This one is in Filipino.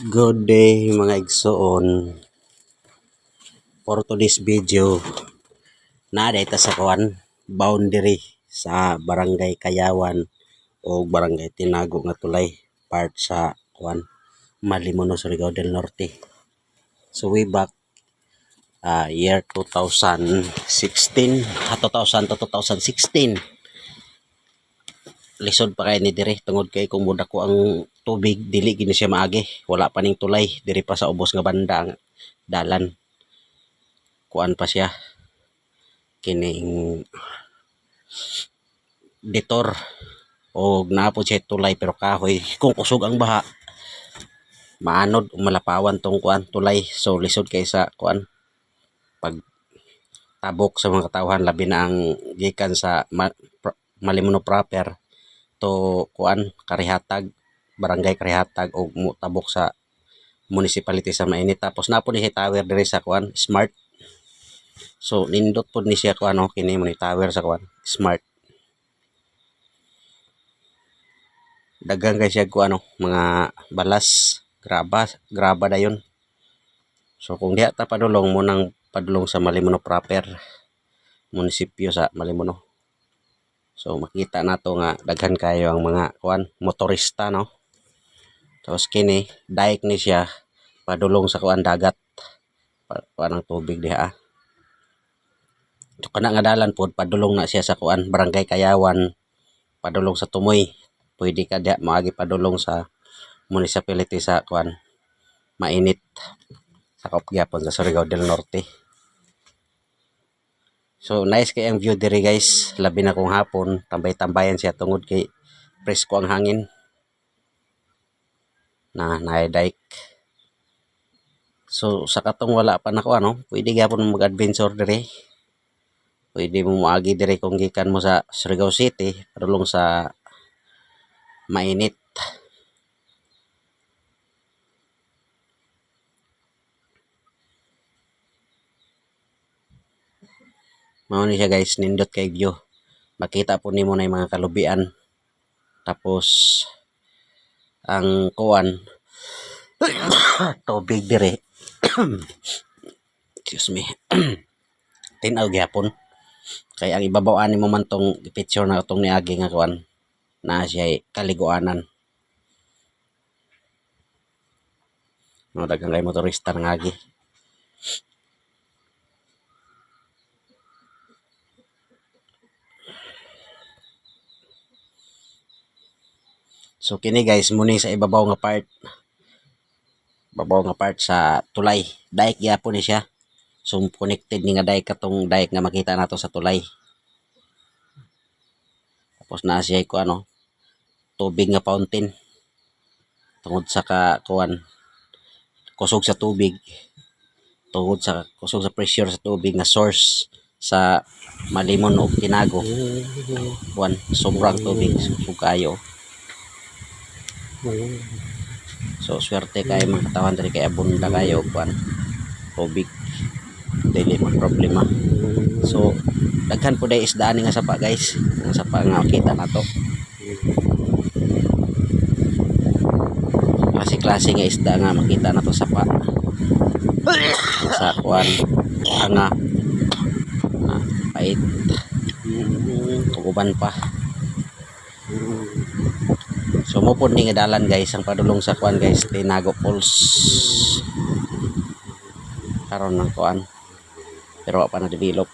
Good day mga igsoon. For today's video, nadita sa kuan boundary sa Barangay Kayawan o Barangay Tinago nga tulay part sa kuan Malimono, Surigao del Norte. So way back year 2016 2000 to 2016 lisod pa kay ni dire tungod kay kung muda ko ang tubig dili gini siya maagi, wala pa ning tulay diri pa sa ubos nga banda ang dalan. Kuan pa siya kining detor o naapod siya tulay pero kahoy. Kung kusog ang baha maanod malapawan tong kuan tulay, so lisod kay sa kuan pag tabok sa mga katawhan, labi na ang gikan sa Malimono proper to kuan Karihatag, Barangay Karihatag o tabok sa municipality sa Mainit. Tapos napod ni tower diri sa kuan Smart. So nindot pod ni siya kuan kini mo ni tower sa kuan Smart. Daghang kay siya kuan mga balas, graba dayon. So kung diha ta padulong mo nang padulong sa Malimono proper, munisipyo sa Malimono. So makita nato nga daghan kayo ang mga kuan motorista no. Tapos kini daik ni siya padulong sa kuan dagat. Kuan ang tubig diha. So kana nga dalan pod padulong na siya sa kuan Barangay Kayawan, padulong sa Tumoy. Pwede ka diha maagi padulong sa municipality sa kuan Mainit sa Kaupgyapon sa Surigao del Norte. So nice kay ang view diri guys, labi na kung hapon tambay-tambayan siya tungod kay presko ang hangin na naidike. So sa katong wala pa nako pwede gyapon mag-adventure diri. Pwede mo moagi diri kung gikan mo sa Surigao City padulong sa Mainit. Mao ni siya guys, nindot kay view. Makita po nimo na yung mga kalubian. Tapos ang kuan tubig dire. Excuse me. Tinaw gyapon. Kay ang ibabaw ani mo man tong picture na tong niagi nga kuan na siya kaliguanan. No, daghang kay motorista nangagi. So kini guys muni sa ibabaw nga part. Babaw nga part sa tulay. Daik gyapon ni siya. So connected ni nga daik katong daik nga makita nato sa tulay. Tapos na siya ko tubig nga fountain. Tungod sa kuan kusog sa tubig. Tungod sa kusog sa pressure sa tubig nga source sa Malimono o Tinago. Kuan sobrang tubig kusog kayo. So swerte kay mga katawan diri kay abunda kayo kuan tubig dili man problema. So daghan po day isdaan nga sapa guys, ang sapa nga kita nato klase nga isda nga makita nato sapa sa kuan nga pait uban pa. So mo pod ni nga dalan guys ang padulong sa kuan guys Tinago Falls karon ng kuan pero pa na develop.